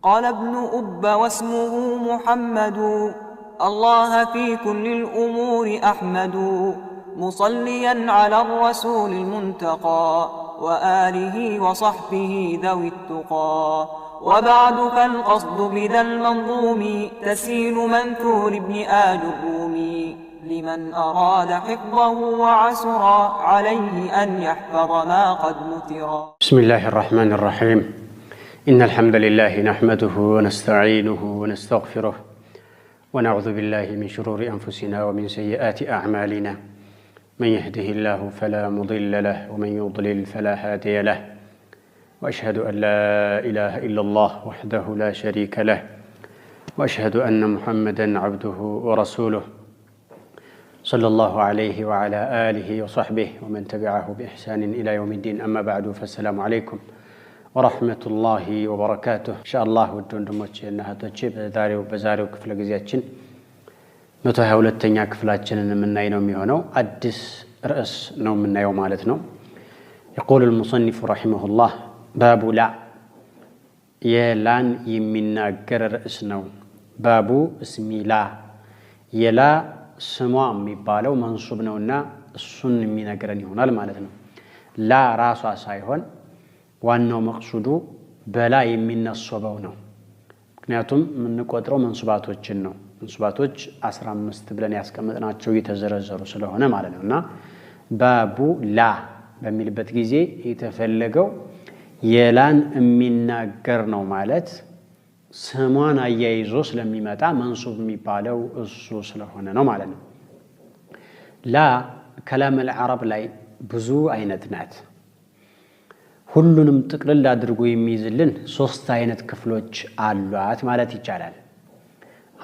قال ابن أب واسمه محمد الله في كل الأمور أحمد مصليا على الرسول المنتقى وآله وصحبه ذوي التقى وبعد فالقصد بذا المنظوم تسيل منثور ابن آل الرومي لمن أراد حفظه وعسرا عليه أن يحفظ ما قد نثرا. بسم الله الرحمن الرحيم. إن الحمد لله نحمده ونستعينه ونستغفره ونعوذ بالله من شرور أنفسنا ومن سيئات أعمالنا من يهده الله فلا مضل له ومن يضلل فلا هادي له وأشهد أن لا إله إلا الله وحده لا شريك له وأشهد أن محمدًا عبده ورسوله صلى الله عليه وعلى آله وصحبه ومن تبعه بإحسان إلى يوم الدين. أما بعد فالسلام عليكم ورحمة الله وبركاته. إن شاء الله ودون دموتش إنها تجيب بزاريو كفل جزياتشن نتوها ولتنيا كفلاتشن من ناينو ميهونو أدس رأس نو من نايو مالتنو. يقول المصنف رحمه الله باب لا يلان يمنا قرر اسنو بابو اسمي لا يلا سموا ميبالو منصوب نونا السن من قرن يهونال مالتنو. لا راسا سايهون وانو مقصودو بلا يمنا الصوبو نو ምክንያቱም የምንቆጥረው መንሱባቶችን ነው። መንሱባቶች 15 ብለን ያስቀመጥናቸው የተዘረዘሩ ስለሆነ ማለት ነውና ባቡ ላ በሚልበት ጊዜ የተፈለገው የላን የሚናገር ነው ማለት ስሟን አያይዞ ስለሚመጣ መንሱብ የሚባለው እሱ ስለሆነ ነው ማለት ነው። ላ ከላም العرب ላይ ብዙ አይነት ናት። ሁሉንም ጥቅልል አድርጎ የሚይዝልን ሶስት አይነት ክፍሎች አሏት ማለት ይቻላል።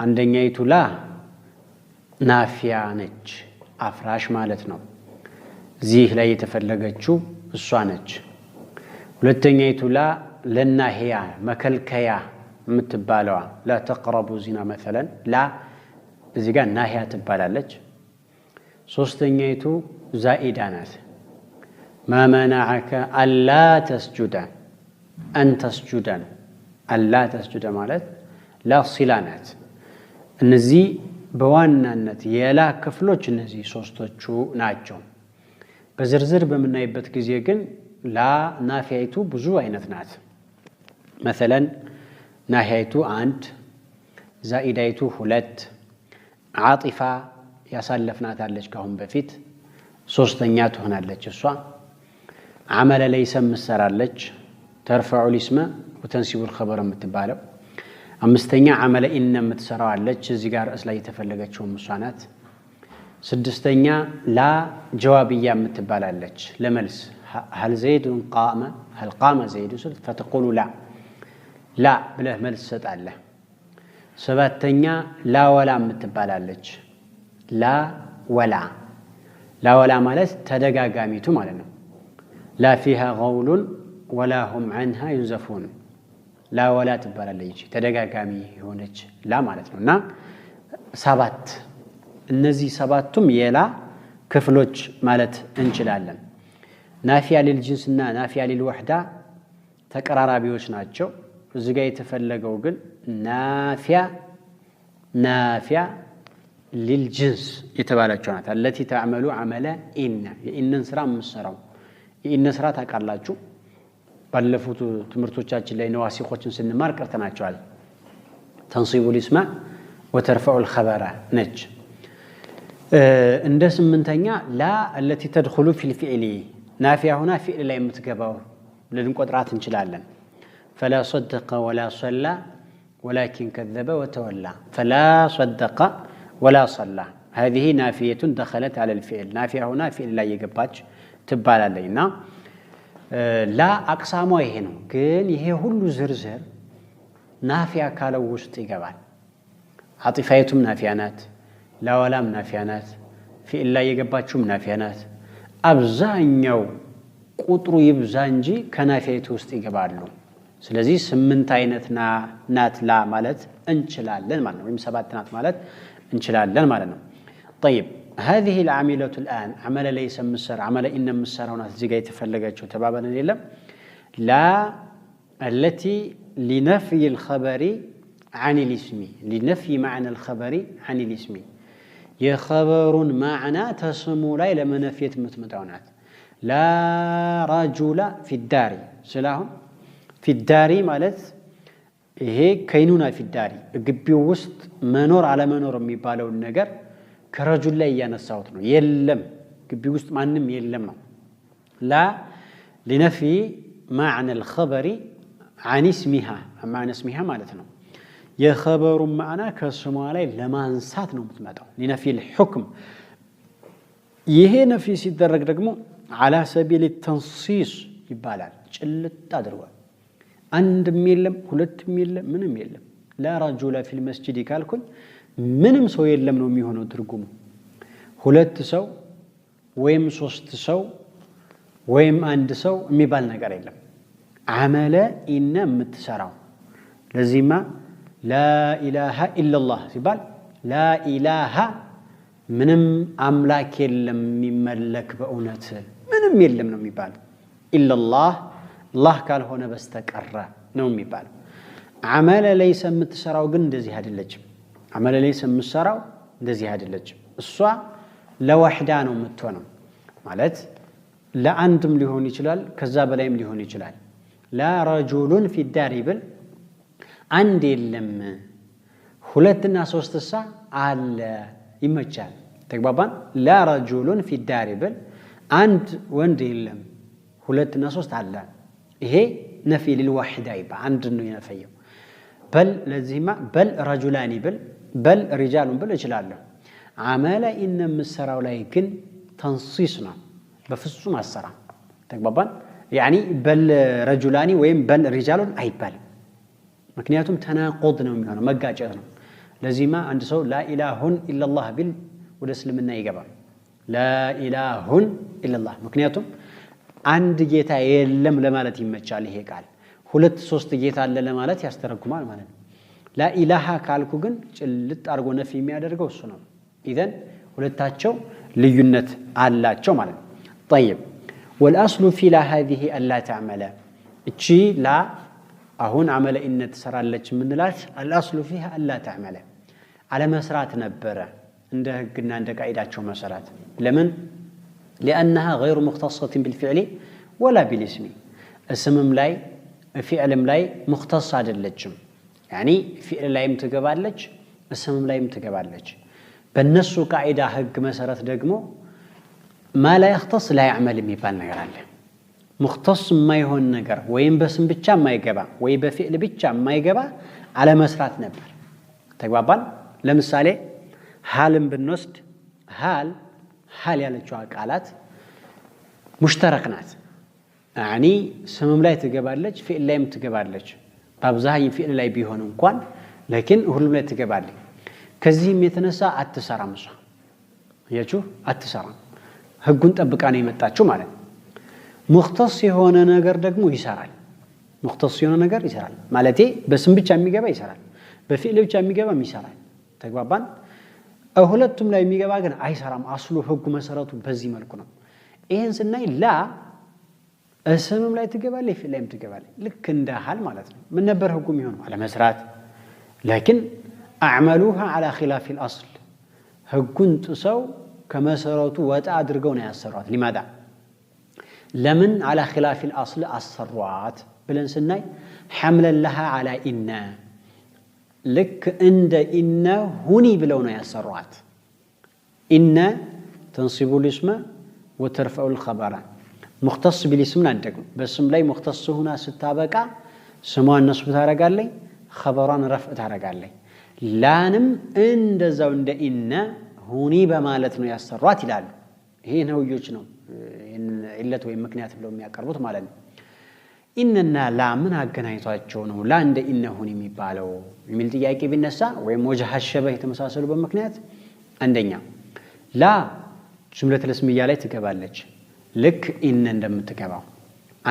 አንደኛይቱ ላ ናፊያ ነች፣ አፍራሽ ማለት ነው። እዚህ ላይ የተፈለገችው እሷ ነች። ሁለተኛይቱ ላ ለናሂያ መከልከያ የምትባለዋ ላ ተቅረቡ ዚና مثلا ላ እዚህ ጋር ናሂያ ትባላለች። ሶስተኛይቱ ዛኢዳ ናት። ما منعك ألا تسجد أن تسجد ألا تسجد ማለት لا صلانات እነዚህ በዋናነት የላ ክፍሎች እነዚህ ሶስቶቹ ናቸው። በዝርዝር በመናይበት ጊዜ ግን ላ ናፊያይቱ ብዙ አይነት ናት። مثلا ናሂያይቱ 1 ዛኢዳይቱ 2 ዓጢፋ ያሳለፍናት አለች ካሁን በፊት ሶስተኛ ትሆናለች እሷ عمل ليس مسرالج ترفع الاسم وتنسب الخبر متبالو امستኛ عمل ان متسرالج እዚህ ጋር እስ ላይ የተፈለገችው ሙሳናት ስድስተኛ لا جوابيه متبالالج ለመልስ هل زيد قام هل قام زيد فتقول لا ብለህ መልስ ሰጣለህ። ሰባተኛ لا ولا متبالالج لا ولا ማለት ተደጋጋሚቱ ማለት ነው። لا فيها غول ولا هم عنها ينزفون لا ولا تبالالج ተደጋጋሚ ሆነች ላ ማለት ነውና ሰባት እነዚህ ሰባቱም የላ ክፍሎች ማለት እንችላለን። ናፊያ ለልጅንስና ናፊያ ለልወህዳ ተቀራራቢዎች ናቸው። እዚህ ጋር የተፈለገው ግን ናፊያ للجنس የተባለችው ናት። التي تعمل عمل ان ስራ መስራው ይህን ስራ ታቃላችሁ። ባለፉት ትምርቶቻችን ላይ ነዋሲቆችን ስንማር ቀርተናቸዋል። ተንሲቡ الاسم وترفع الخبر ነች። እንደ ስምንተኛ لا التي تدخل في الفعل ናፊያ ሆና ፊዕል ላይ የምትገባው ልንቆጥራት እንችላለን። فلا صدق ولا صلى ولكن كذب وتولى فلا صدق ولا صلى هذه نافية دخلت على الفعل نافية هنا فعل لا يقباج ትባላለይና ላ አቅሳሟ ይሄ ነው። ግን ይሄ ሁሉ ዝርዝር ናፊያ ካለው ውስጥ ይገባል። ዓጢፋይቱም ናፊያ ናት፣ ላወላም ናፊያ ናት፣ ፊዕል ላይ የገባችውም ናፊያ ናት። አብዛኛው ቁጥሩ ይብዛ እንጂ ከናፊያይቱ ውስጥ ይገባሉ። ስለዚህ 8 አይነት ናት ላ ማለት እንችላለን ማለት ነው። ወይም 7 ናት ማለት እንችላለን ማለት ነው። طيب هذه العاملة الآن عمل ليس مسر عمل إن مسر هنا زيجة يتفلقت وتبابنا لله لا التي لنفي الخبر عن الاسم لنفي معنى الخبر عن الاسم يخبر معنى تسمو لا لما نفيت متمتعونات لا رجل في الدار سلاهم في الدار مالت هي كينونا في الدار ግቢው ውስጥ መኖር አለ መኖር የሚባለው ነገር ከረጁል ላይ ያነሳውት ነው የለም ግቢው ውስጥ ማንንም የለም ነው لا لنفي معنى الخبر عن اسمها معنى اسمها ማለት ነው የخبሩ معنى ከስሟ ላይ ለማንሳት ነው የምትመጣው لنفي الحكم ይሄ ነፊ ሲደረግ ደግሞ على سبيل التنصيص ይባላል ጭልጥ አድርጓል አንድም የለም ሁለትም የለም ምንም የለም لا رجل في المسجد ካልኩኝ ምንም ሰው የለም ነው የሚሆነው ትርጉሙ ሁለት ሰው ወይም ሶስት ሰው ወይም አንድ ሰው የሚባል ነገር የለም عمل إن متسرع لازم لا إله إلا الله ሲባል لا إله ምንም አምላክ የለም የሚመለክ በእውነት ምንም የለም ነው የሚባል إلا الله الله ካልሆነ በስተቀር ነው የሚባል عمل ليس متسرعው ግን እንደዚህ አይደለችም عمل ليس متسرعው እንደዚህ አይደለችም እሷ ለወህዳ ነው የምትሆነው ማለት ለአንድም ሊሆን ይችላል ከዛ በላይም ሊሆን ይችላል لا رجل في الدار بل عند የለም ሁለትና ሶስትሳ አለ ይመቻል ተግባባን لا رجل في الدار بل عند ወንድ የለም ሁለትና ሶስት አለ ይሄ ነፊ للوحده ይባል አንድ ነው የነፈየው بل ለዚህማ بل رجلان بل رجال بل ይችላል عمل ان مسراው ላይ ግን ተንሲስ ነው በፍጹም አሰራ ተግባባን يعني بل رجلان ويم بل رجال አይባልም ምክንያቱም ተናቆድ ነው የሚሆነው መጋጨት ነው ለዚህማ አንድ ሰው لا اله الا الله ቢል ወደ እስልምና ይገባል لا اله الا الله ምክንያቱም አንድ ጌታ የለም ለማለት ይመቻል ይሄ ቃል ሁለት ሶስት ጌታ አለ ለማለት ያስተረጉማል ማለት ነው لا اله ካልኩ ግን ጭልጥ አርጎ ነፊ የሚያደርገው እሱ ነው اذا ሁለታቸው ልዩነት አላቸው ማለት ነው طيب والأصل في لا هذه ألا تعمل إتشي لا أهون عمل إن تسرالج من لاش الأصل فيها ألا تعمل على مسرات نبرة عنده قلنا عندك عيدات شو مسرات لمن لأنها غير مختصة بالفعل ولا بالاسم اسم ملاي فعل ملاي مختص على اللجم يعني فعل لا يمتقبال لج اسم لا يمتقبال لج بالنسو قاعدة حق مسرات دقمو ما لا يختص لا يعمل የሚባል ነገር አለ مختص የማይሆን ነገር ወይም በስም ብቻ የማይገባ ወይ በፊዕል ብቻ የማይገባ አለ መስራት ነበር ተግባባን ለምሳሌ ሐልን ብንወስድ ሐል ያለችው ቃላት ሙሽተረክ ናት يعني ስምም ላይ ትገባለች ፊዕል ላይም ትገባለች በአብዛኛው ፊዕል ላይ ቢሆን እንኳን لكن ሁሉም ላይ ትገባለች ከዚህም የተነሳ አትሰራም እሷ ያችሁ አትሰራም ህጉን ጠብቃ ነው የመጣችው ማለት ሙክተስ የሆነ ነገር ደግሞ ይሰራል ሙክተስ የሆነ ነገር ይሰራል ማለቴ በስም ብቻ የሚገባ ይሰራል በፊዕል ብቻ የሚገባም ይሰራል ተግባባን ሁለቱም ላይ የሚገባ ግን አይሰራም አስሉ ህጉ መሰረቱ በዚህ መልኩ ነው ይሄን ስናይ ላ እስምም ላይ ትገባለች ፊዕል ላይም ትገባለች ልክ እንደ ሐል ማለት ነው ምን ነበር ህጉ የሚሆነው አለ መስራት لكن اعملوها على خلاف الاصل ህጉን ጥሰው ከመሰረቱ ወጣ አድርገው ነው ያሰሯት لماذا لمن على خلاف الاصل الصروات ብለን ስናይ حملا لها على ان لك عند ان هني ብለው ነው ያሰሯት ان تنصب الاسم وترفع الخبر مختص بالاسم አንደግ በስም ላይ مختص ሆና ስታበቃ ስሟን ነስብ ታረጋለች خبران رفع ታረጋለች ላንም እንደዛው እንደ ان ሁኒ በማለት ነው ያሰሯት ይላል ይሄ ነውዮች ነው ኢለት ወይ ምክንያት ብለው የሚያቀርቡት ማለት ነው ኢንና ላ ምን አገናኝቷቸው ነው ላ እንደ ኢነ ሁኒ የሚባለው የሚል ጥያቄ ቢነሳ ወይ ወጀህ ሸበህ የተመሳሰሉ በምክንያት አንደኛ ላ ጁምለተ ለስምያ ላይ ትገባለች ልክ ኢነ እንደምትገባው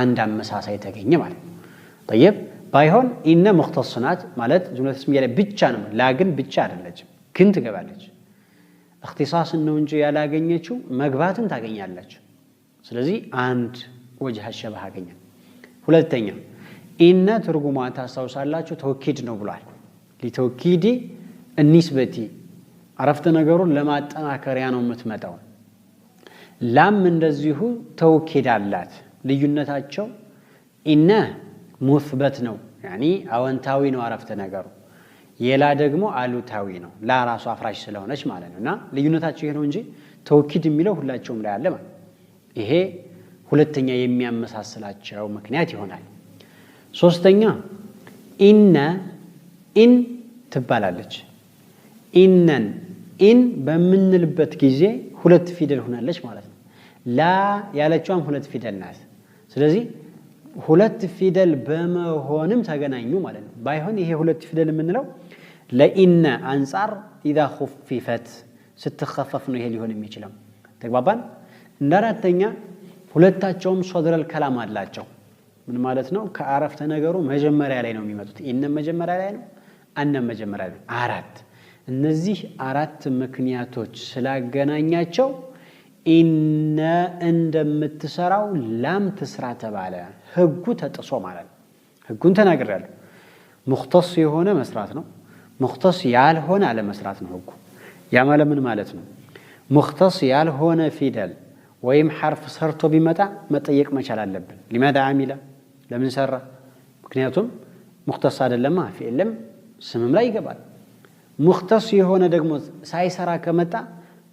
አንድ አመሳሳይ ተገኘ ማለት ነው طيب ባይሆን ኢነ ሙክተስናት ማለት ጁምለተ ለስምያ ላይ ብቻ ነው ላ ግን ብቻ አይደለችም ግን ትገባለች اختصاص ነው እንጂ ያላገኘችው መግባትን ታገኛለች ስለዚህ አንድ ወጀህ ሸበህ አገኘ ሁለተኛ ኢነ ትርጉሟን ታስታውሳላችሁ ተውኪድ ነው ብሏል ሊተውኪዲ النسبة عرفت ነገሩን ለማጠናከሪያ ነው የምትመጣው ላም እንደዚሁ ተውኪድ አላት ልዩነታቸው ኢነ ሙስበት ነው يعني አወንታዊ ነው عرفت ነገሩ የላ ደግሞ አሉታዊ ነው ላ ራሱ አፍራሽ ስለሆነች ማለት ነውና ልዩነታቸው ይሄ ነው እንጂ ተውኪድ የሚለው ሁላቸውም ላይ አለ ማለት ይሄ ሁለተኛ የሚያመሳስላቸው ምክንያት ይሆናል ሶስተኛ ኢን ትባላለች ኢነን ኢን በመንልበት ጊዜ ሁለት ፊደል ሆናለች ማለት ነው ላ ያለችውም ሁለት ፊደል ናት ስለዚህ ሁለት ፊደል በመሆንም ተገናኙ ማለት ነው ባይሆን ይሄ ሁለት ፊደል የምንለው ለኢነ አንፃር اذا خففت ስትخفف ነው ይሄ ሊሆን የሚችለው ተግባባን እንደራተኛ ሁለታቸውም ሶድረል ከላም አላቸው ምን ማለት ነው ከአረፍተ ነገሩ መጀመሪያ ላይ ነው የሚመጡት ኢነ መጀመሪያ ላይ ነው አነ መጀመሪያ ላይ አራት እነዚህ አራት ምክንያቶች ስላገናኛቸው ኢነ እንደምትሰራው ላም ትስራ ተባለ ህጉ ተጥሶ ማለት ነው ህጉን ተናግረናል ሙختص የሆነ መስራት ነው ሙختص ያልሆነ አለ መስራት ነው ህጉ ያ ማለት ምን ማለት ነው ሙختص ያልሆነ ፊደል ወይም حرف ሰርቶ ቢመጣ መጠየቅ መቻል አለብን لماذا عمل ለምን ሰራ ምክንያቱም ሙختص አይደለም ፊዕልም ስምም ላይ ይገባል ሙختص የሆነ ደግሞ ሳይሰራ ከመጣ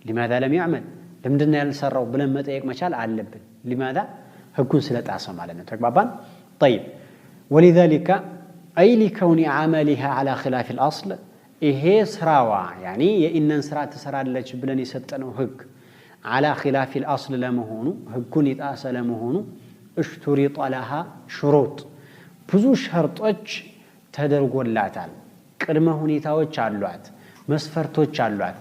لماذا لم يعمل ለምንድነው ያልሰራው ብለን መጠየቅ መቻል አለብን لماذا ህጉን ስለጣሰ ማለት ነው ተግባባን طيب ولذلك اي لكون عملها على خلاف الاصل ይሄ ስራዋ يعني የኢነን ስራ ተሰራለች ብለን የሰጠነው ህግ على خلاف الاصل ለመሆኑ ህጉን ይጣሰ ለመሆኑ اشترط لها شروط ብዙ ሸርጦች ተደርጎላታል ቅድመ ሁኔታዎች አሏት መስፈርቶች አሏት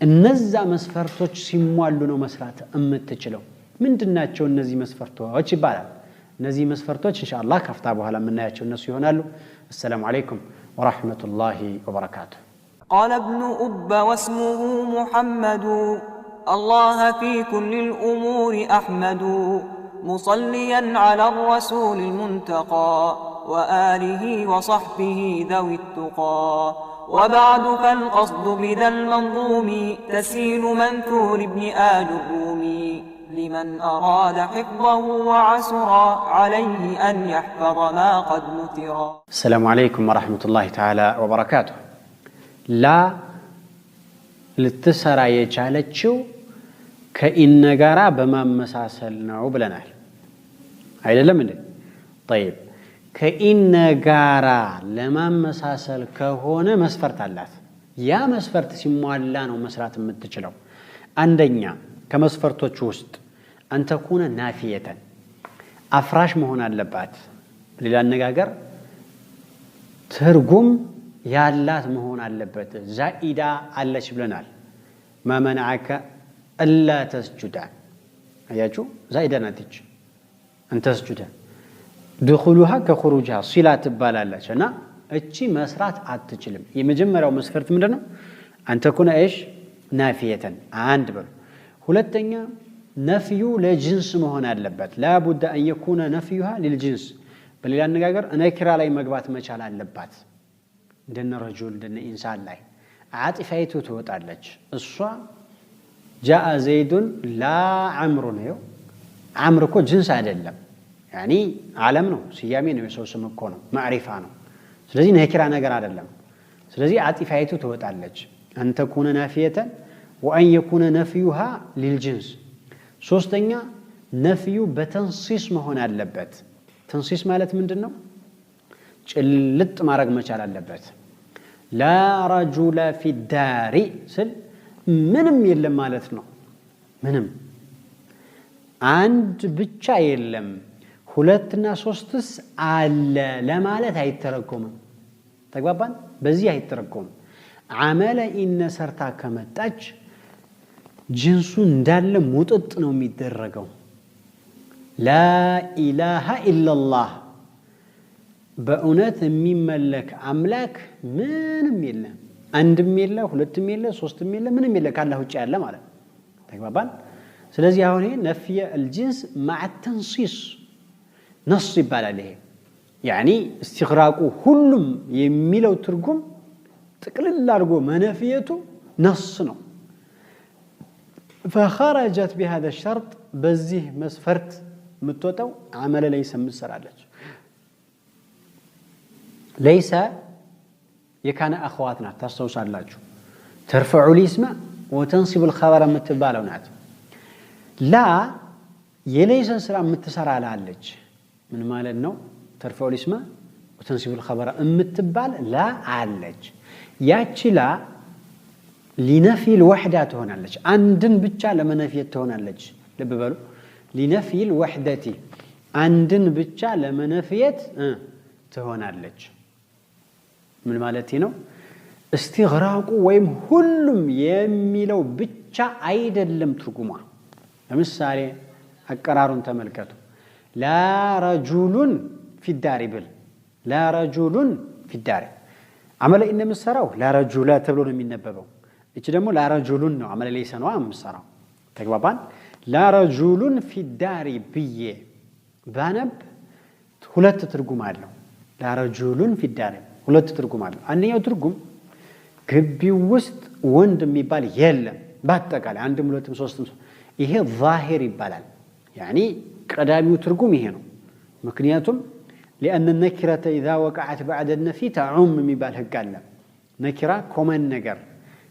እነዛ መስፈርቶች ሲሟሉ ነው መስራት እምትችለው ምንድናቸው እነዚህ መስፈርቶች ይባላል እነዚህ መስፈርቶች ኢንሻአላህ ከፍታ በኋላ የምናያቸው እነሱ ይሆናሉ السلام عليكم ورحمة الله وبركاته قال ابن أب واسمه محمد الله في كل الأمور أحمد مصليا على الرسول المنتقى وآله وصحبه ذوي التقى وبعد فالقصد بذا المنظوم تسيل منثور ابن آل الرومي لمن أراد حفظه وعسرا عليه أن يحفظ ما قد نثرا السلام عليكم ورحمة الله تعالى وبركاته لا للتسرى يجعلتشو كإن قرى بما مساسلنا وبلنا هيدا لمن طيب كإن قرى لما مساسل كهونا مسفرت اللات يا مسفرت سموالان ومسرات متجلو عندنا كمسفرتو تشوست أن تكون نافية أفراش مهون اللبات لأن نقاقر ترقم يالات مهون اللبات زائدة على شبلنال ما منعك ألا تسجد أياجو زائدة نتيج أن تسجد دخولها كخروجها صلات بالالة شنا اتشي مسرات عتجلم يمجمرة ومسفرت مننا أن تكون إيش نافية عند بل ሁለተኛ ነፍዩ ለጅንስ መሆን አለበት لابد ان يكون نفيها للجنس በሌላ አነጋገር ነኪራ ላይ መግባት መቻል አለባት እንደነ ረጁል እንደነ ኢንሳን ላይ አጥፋይቱ ትወጣለች እሷ جاء زيد لا عمرو ነው عمرو እኮ ጅንስ አይደለም يعني ዓለም ነው ስያሜ ነው የሰው ስም እኮ ነው ማዕሪፋ ነው ስለዚህ ነኪራ ነገር አይደለም ስለዚህ አጥፋይቱ ትወጣለች أن تكون نافية وأن يكون نفيها للجنس ሶስተኛ ነፍዩ በተንሲስ መሆን አለበት ተንሲስ ማለት ምንድነው ጭልጥ ማድረግ መቻል አለበት لا رجل في الدار ስል ምንም የለም ማለት ነው ምንም አንድ ብቻ የለም ሁለትና ሶስትስ አለ ለማለት አይተረጎምም ተግባባን በዚህ አይተረጎምም عمل إن سرتا كمتاج جنسو እንዳለ ሙጥጥ ነው የሚደረገው لا إله إلا الله በእውነት የሚመለክ አምላክ ምንም የለም አንድም የለ ሁለትም የለ ሶስትም የለ ምንም የለ ካላህ ውጪ ያለ ማለት ተግባባን ስለዚህ አሁን ይሄ ነፍየ الجنس مع التنصيص نص ይባላል ይሄ يعني استغراقو ሁሉም የሚለው ትርጉም ጥቅልል አድርጎ መነፍየቱ ነስ ነው فخرجت بهذا الشرط በዚህ መስፈርት ምትወጣው عمل ليس ምትሰራለች ليس የካነ اخوات ናት ታስተውሳላችሁ ترفع الاسم وتنصب الخبر ምትባለው ናት لا የለይሰን ስራ ምትሰራ አላለች ምን ማለት ነው ترفع الاسم وتنصب الخبر ምትባል لا አለች ያቺ لا لنفي الوحدة تهونالج عندن بتشا لمنفيت تهونالج لب بلو لنفي الوحدة عندن بتشا لمنفيت تهونالج من مالتينو استغراقو ويم كلهم يميلو بتشا ايدلم ترجمه مثال اقرارون تملكتو لا رجل في الدار بل لا رجل في الدار عمل ان مسراو لا رجل تبلو ነው የሚነበበው እቺ ደግሞ لا رجل ነው عمل ليس ነው አምሰራው ተግባባን لا رجل في الدار ብዬ ባነብ ሁለት ትርጉም አለው لا رجل في الدار ሁለት ትርጉም አለው አንደኛው ትርጉም ግቢው ውስጥ ወንድ የሚባል የለም በአጠቃላይ አንድም ሁለትም ሶስትም ይሄ ظاهر ይባላል يعني ቀዳሚው ትርጉም ይሄ ነው ምክንያቱም لأن النكرة إذا وقعت بعد النفي تعم የሚባል ህግ አለ ነኪራ ኮመን ነገር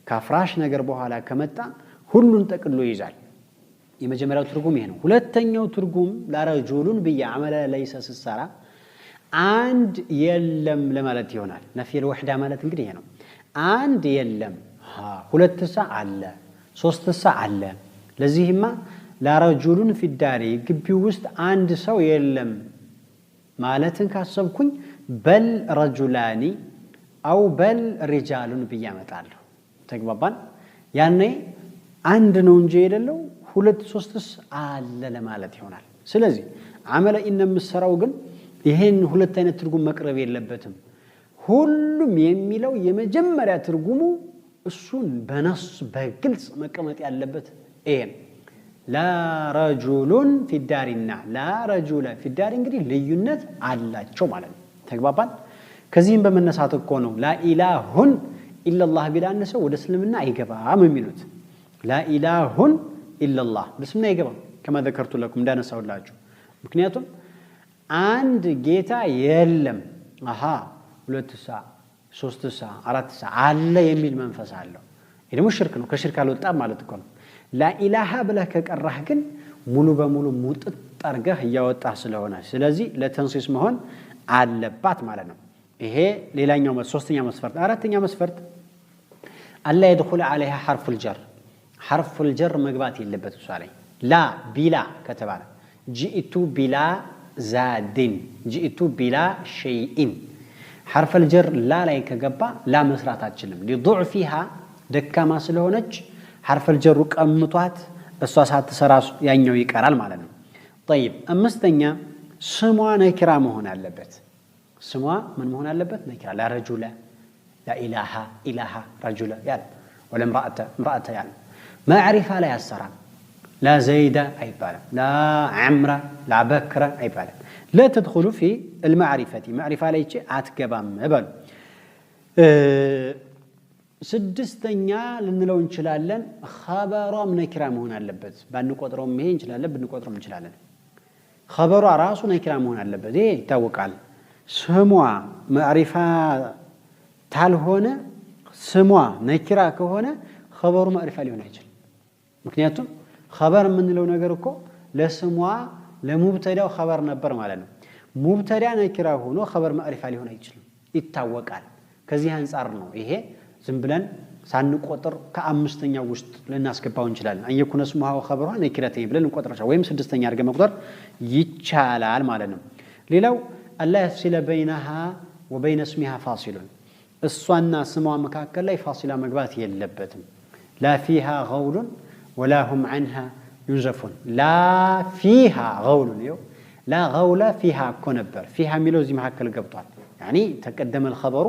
ካፍራሽ ነገር በኋላ ከመጣ ሁሉን ተቀሎ ይዛል የመጀመሪያው ትርጉም ይሄ ነው ሁለተኛው ትርጉም ላረጁሉን በየአመለ ለይሰ ሰራ አንድ የለም ለማለት ይሆናል ነፊል ወህዳ ማለት እንግዲህ ይሄ ነው አንድ የለም ሁለትሳ አለ ሶስትሳ አለ ለዚህማ ላረጁሉን في الدار ግቢው ውስጥ አንድ ሰው የለም ማለትን ካሰብኩኝ በል ረጁላኒ አው በል ሪጃሉን በያመጣለሁ ተግባባን ያኔ አንድ ነው እንጂ የሌለው ሁለት ሶስትስ አለ ለማለት ይሆናል ስለዚህ አመለ ኢነም ሰራው ግን ይሄን ሁለት አይነት ትርጉም መቅረብ የለበትም ሁሉም የሚለው የመጀመሪያ ትርጉሙ እሱን በነስ በግልጽ መቀመጥ ያለበት ይሄን لا رجل في الدار لا رجل في الدار እንግዲህ ልዩነት አላቸው ማለት ነው ተግባባን ከዚህም በመነሳት እኮ ነው لا اله الا الله ቢላን ሰው ወደ እስልምና አይገባም የሚሉት لا اله الا الله በስምና አይገባም كما ذكرت لكم እንዳነሳውላችሁ ምክንያቱም አንድ ጌታ የለም ሁለት ሰዓ ሶስት ሰዓ አራት ሰዓ አለ የሚል መንፈስ አለው ይሄ ደግሞ ሽርክ ነው ከሽርክ አልወጣም ማለት እኮ ነው لا اله ብለህ ከቀራህ ግን ሙሉ በሙሉ ሙጥጥ ጠርገህ ያወጣህ ስለሆነ ስለዚህ ለተንሲስ መሆን አለባት ማለት ነው ይሄ ሌላኛው ሶስተኛው መስፈርት አራተኛው መስፈርት አላ يدخل عليها حرف الجر መግባት የለበት እሷ ላይ لا بلا ከተባለ جئت بلا زاد جئت بلا شيء حرف الجر لا ላይ ከገባ لا መስራት አትችልም لضعفها ደካማ ስለሆነች حرف الجر ቀምቷት እሷ ሳትሰራ ያኛው ይቀራል ማለት ነው طيب አምስተኛ ስሟ ነኪራ መሆን አለበት ስሟ ምን መሆን አለበት ነኪራ لا رجل لا اله رجل ያለ ولا امرأة ያለ معرفة لا يسرى لا زيد አይባልም لا عمر لا بكر አይባልም لا تدخل في المعرفة معرفة ላይ አትገባም በሉ ስድስተኛ ልንለው እንችላለን خبሯም ነኪራ መሆን አለበት ባንቆጥረውም ይሄ እንችላለን ብንቆጥረውም እንችላለን خبሯ ራሱ ነኪራ መሆን አለበት ይሄ ይታወቃል ስሟ ማዕሪፋ ታልሆነ ስሟ ነኪራ ከሆነ خبሩ ማዕሪፋ ሊሆን አይችልም ምክንያቱም خبር የምንለው ነገር እኮ ለስሟ ለሙብተዳው خبር ነበር ማለት ነው ሙብተዳ ነኪራ ሆኖ خبር ማዕሪፋ ሊሆን አይችልም ይታወቃል ከዚህ አንፃር ነው ይሄ ዝም ብለን ሳንቆጥር ከአምስተኛው ውስጥ ለናስገባው እንችላለን አየኩነ ስሙሃ ወخبرها ነኪራተይ ብለን እንቆጥራቸው ወይም ስድስተኛ አድርገ መቁጠር ይቻላል ማለት ነው ሌላው الله يفصل بينها وبين اسمها فاصل እሷና ስሟ መካከል ላይ ፋሲላ መግባት የለበትም لا فيها غول ولا هم عنها ينزفون لا فيها غول لا غول فيها كنبر فيها ሚለው እዚህ መካከል ገብቷል يعني تقدم الخبر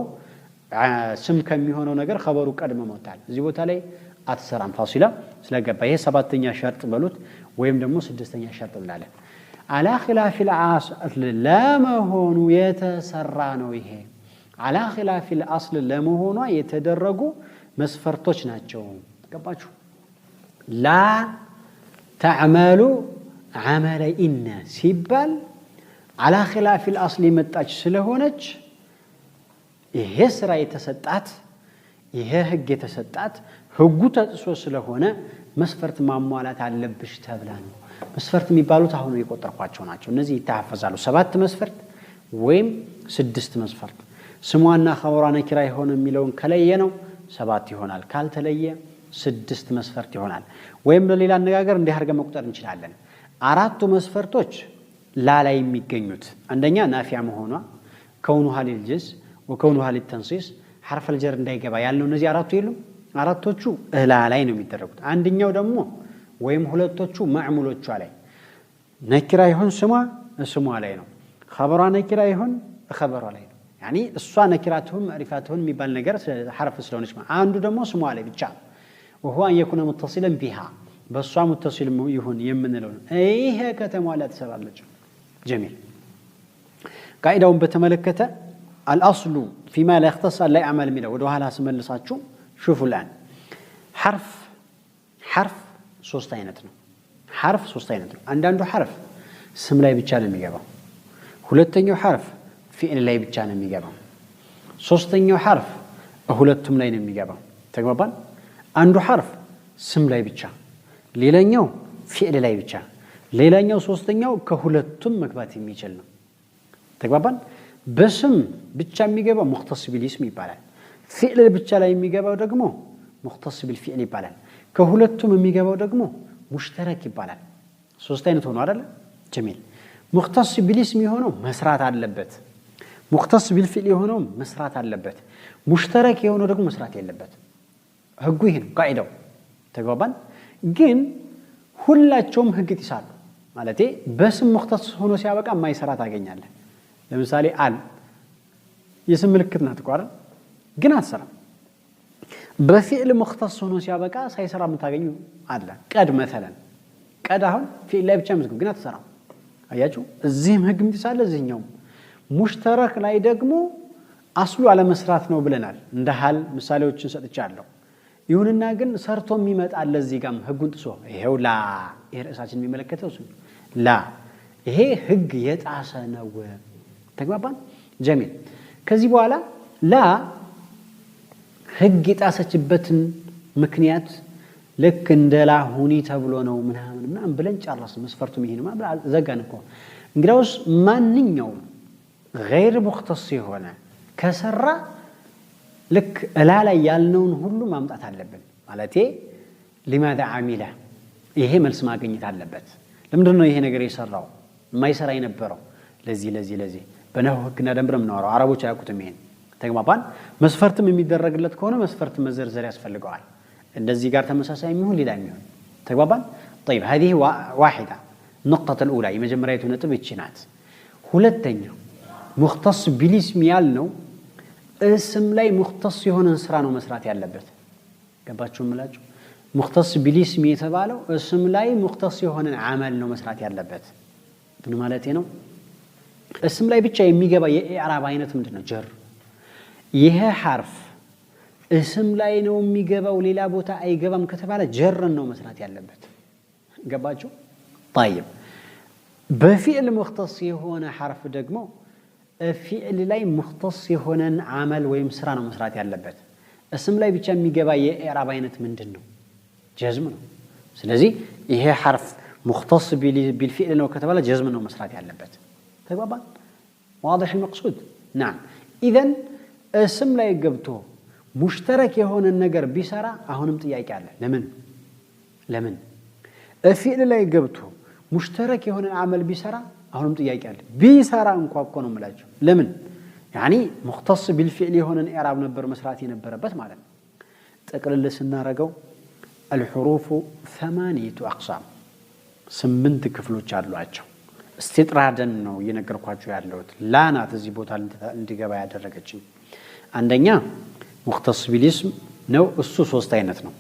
ስም ከሚሆነው ነገር خبሩ ቀድሞ መጣል እዚህ ቦታ ላይ አትሰራም ፋሲላ ስለገባ ይሄ ሰባተኛ ሸርጥ በሉት ወይም ደግሞ ስድስተኛ ሸርጥ ብላለን على خلاف الأصل لا مهونو يتسرانو إيه على خلاف الأصل لا مهونو يتدرجو مسفرتوش ناتشو قباتشو لا تعملوا عمل إن سيبال على خلاف الأصل متاج سلهونج إيه سرا يتسطات إيه هج يتسطات هجو تسو سلهونه مسفرت ማሟላት አለብሽ ተብላ ነው መስፈርት የሚባሉት አሁን የቆጠርኳቸው ናቸው እነዚህ ይተሐፈዛሉ 7 መስፈርት ወይም 6 መስፈርት ስሟና ኸበሯ ነኪራ ይሆን የሚለውን ከለየ ነው 7 ይሆናል ካልተለየ 6 መስፈርት ይሆናል ወይም በሌላ አነጋገር እንዲህ አድርገን መቁጠር እንችላለን አራቱ መስፈርቶች ላላይ የሚገኙት አንደኛ ናፊያ መሆኗ كونها للجنس وكونها للتنصيص حرف الجر እንዳይገባ ያለው እነዚህ አራቱ ይሉ አራቶቹ ላላይ ነው የሚደረጉት አንደኛው ደግሞ ወይም ሁለቶቹ ማዕሙሎቹ ላይ ነኪራ ይሁን ስሟ ላይ ነው ኸበሯ ነኪራ ይሁን ኸበሯ ላይ ነው يعني እሷ ነኪራቱም ማዕሪፋቱም የሚባል ነገር حرف ስለሆነች አንዱ ደግሞ ስሟ ላይ ብቻ وهو ان يكون متصلا بها በሷ متصل ይሁን የምንለው ይሄ ከተሟላ ተሰራለች جميل قاعدውን በተመለከተ الاصل فيما لا يختص لا يعمل منه ወደ ኋላ ስመልሳችሁ شوفوا الآن حرف ሶስት አይነት ነው حرف ሶስት አይነት ነው አንዳንዱ حرف ስም ላይ ብቻ ነው የሚገባው ሁለተኛው حرف فعل ላይ ብቻ ነው የሚገባው ሶስተኛው حرف ሁለቱም ላይ ነው የሚገባው ተግባባን አንዱ حرف ስም ላይ ብቻ ሌላኛው فعل ላይ ብቻ ሌላኛው ሶስተኛው ከሁለቱም መግባት የሚችል ነው ተግባባን በስም ብቻ የሚገባው مختص بالاسم ይባላል فعل ብቻ ላይ የሚገባው ደግሞ مختص بالفعل ይባላል ከሁለቱም የሚገባው ደግሞ ሙሽተረክ ይባላል ሶስት አይነት ሆኖ አይደል جميل مختص بالاسم የሆነው መስራት አለበት مختص بالفعل የሆነው መስራት አለበት ሙሽተረክ የሆነው ደግሞ መስራት የለበት ህጉ ይሄ ነው ቃዒዳው ተግባባን ግን ሁላቸውም ህግ ይሳሉ ማለቴ በስም مختص ሆኖ ሲያበቃ ማይሰራ ታገኛለህ ለምሳሌ አል የስም ምልክት ናት ቋራ ግን አትሰራም በፊዕል مختص ሆኖ ሲያበቃ ሳይሰራ የምታገኙ አለ ቀድ مثلا ቀድ አሁን ፊዕል ላይ ብቻ መስገብ ግን አትሰራም አያችሁ እዚህም ህግ ምትሳለ እዚህኛው ሙሽተረክ ላይ ደግሞ አስሉ አለ መስራት ነው ብለናል እንደ ሐል ምሳሌዎችን ሰጥቻለሁ ይሁንና ግን ሰርቶም ይመጣል ለዚህ ጋም ህጉን ጥሶ ይሄው ላ የራሳችን የሚመለከተው እሱ ላ ይሄ ህግ የጣሰ ነው ተግባባን جميل ከዚህ በኋላ ላ ህግ የጣሰችበትን ምክንያት ልክ እንደላ ሁኒ ተብሎ ነው ምናምን ብለን ጨረስን መስፈርቱም ይሄን ማለት ዘጋን እኮ እንግዲያውስ ማንኛውም غير مختص የሆነ ከሰራ ልክ እላ ላይ ያልነውን ሁሉ ማምጣት አለብን ማለቴ لماذا عمل ይሄ መልስ ማግኘት አለበት ለምንድን ነው ይሄ ነገር የሰራው የማይሰራ የነበረው ለዚህ በነህው ህግና ደንብ ነው የምናወራው አረቦች አያውቁትም ይሄን ተግባባን መስፈርትም የሚደረግለት ከሆነ መስፈርት መዘርዘር ያስፈልጋል እንደዚህ ጋር ተመሳሳይ የሚሆን ሌላ የሚሆን ተግባባን طيب هذه واحده النقطه الاولى የመጀመሪያው ነጥብ እቺ ናት ሁለተኛው مختص بالاسم ያልነው እስም ላይ مختص የሆነን ስራ ነው መስራት ያለበት ገባችሁ ምላችሁ مختص بالاسم የተባለው እስም ላይ مختص የሆነን አመል ነው መስራት ያለበት ምን ማለት ነው እስም ላይ ብቻ የሚገባ የኢዕራብ አይነት ምንድነው ጀር ይሄ حرف اسم ላይ ነው የሚገባው ሌላ ቦታ አይገባም ከተባለ ጀርን ነው መስራት ያለበት ገባችሁ طيب በፊዕል مختص የሆነ حرف ደግሞ ፊዕል ላይ مختص የሆነን አመል ወይም ስራ ነው መስራት ያለበት እስም ላይ ብቻ የሚገባ የኢዕራብ አይነት ምንድነው ጀዝም ነው ስለዚህ ይሄ حرف مختص بالفعل ነው ከተባለ ጀዝም ነው መስራት ያለበት ተግባባን واضح المقصود نعم اذا اسم ላይ ገብቶ ሙሽተረክ የሆነ ነገር ቢሰራ አሁንም ጥያቄ አለ ለምን ፊዕል ላይ ገብቶ ሙሽተረክ የሆነ አመል ቢሰራ አሁንም ጥያቄ አለ ቢሰራ እንኳን እኮ ነው ማለት ለምን يعني مختص بالفعل የሆነ ኢዕራብ ነበር መስራት የነበረበት ማለት ነው ጠቅልል ስናረጋው الحروف 8 اقسام 8 ክፍሎች አሏቸው استطرادن ነው የነገርኳችሁ ያለሁት ላናት እዚህ ቦታ እንዲገባ ያደረገችኝ አንደኛ مختص بالاسم ነው እሱ ሶስት አይነት ነው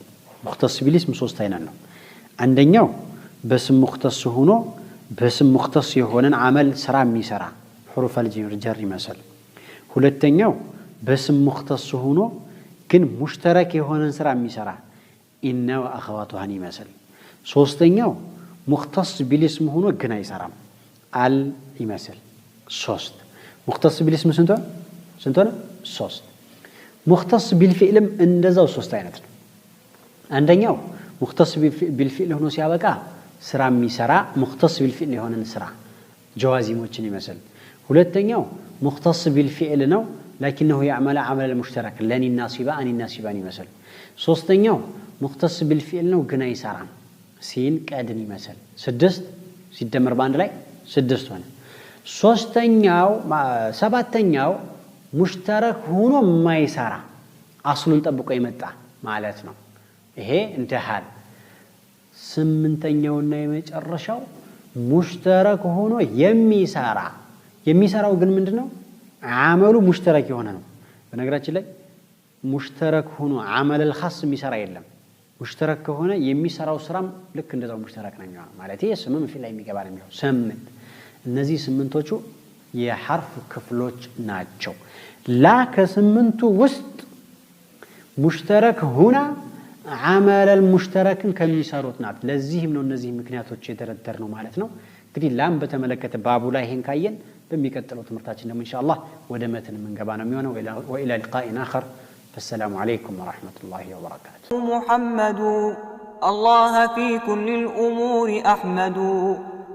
مختص بالاسم ሶስት አይነት ነው አንደኛው በስም مختص ሆኖ باسم مختص يهونن عمل سرا ميسرا حروف الجر مثلا ሁለተኛው باسم مختص ሆኖ ግን ሙሽተረክ የሆነን ስራ የሚሰራ ኢነ ወአኸዋቱሃን ይመስል ሶስተኛው مختص بالاسم ሆኖ ግን አይሰራም አል ይመስል ሶስት مختص بالاسم ስንት ነው ሶስት مختص بالفعلም እንደዛው ሶስት አይነት ነው አንደኛው مختص بالفعل ሆኖ ሲያበቃ ስራ የሚሰራ مختص بالفعل የሆነን ስራ ጀዋዚሞችን ይመስል ሁለተኛው مختص بالفعل ነው لكنه يعمل عمل المشترك لن الناصبة أن الناصبان مثل ሶስተኛው مختص بالفعل ነው ግን አይሰራም ሲል ቀድን ይመስል ስድስት ሲደመር ባንድ ላይ ስድስት ሆነ ሶስተኛው ሰባተኛው ሙሽተረክ ሆኖ ማይሰራ አስሉን ጠብቆ ይመጣ ማለት ነው ይሄ እንደ ሐል ስምንተኛውና የመጨረሻው ሙሽተረክ ሆኖ የሚሰራው ግን ምንድነው አመሉ ሙሽተረክ የሆነ ነው በነገራችን ላይ ሙሽተረክ ሆኖ አመል الخاص የሚሰራ የለም ሙሽተረክ ሆነ የሚሰራው ስራም ልክ እንደዛው ሙሽተረክ ነው ማለት ይሄ ስምም ፊት ላይ የሚገባ ነው የሚሆነው ስምንት እነዚህ ስምንቶቹ የሐርፍ ክፍሎች ናቸው ላ ከስምንቱ ውስጥ ሙሽተረክ ሆና عمل المشترك ከሚሰሩት ናት ለዚህም ነው እነዚህ ምክንያቶች የተደረደር ነው ማለት ነው እንግዲህ ላም በተመለከተ ባቡ ላይ ይሄን ካየን በሚቀጥለው ትምህርታችን ደግሞ ኢንሻአላህ ወደ መተን መንገባ ነው የሚሆነው وإلى لقاء آخر فالسلام عليكم ورحمة الله وبركاته محمد الله في كل الأمور أحمد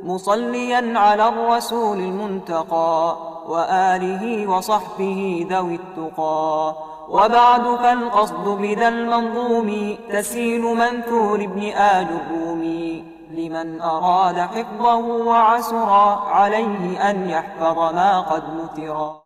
مصليا على الرسول المنتقى وآله وصحبه ذوي التقى وبعد فالقصد بذا المنظوم تسهيل منثور ابن آل الرومي لمن أراد حفظه وعسر عليه أن يحفظ ما قد نثر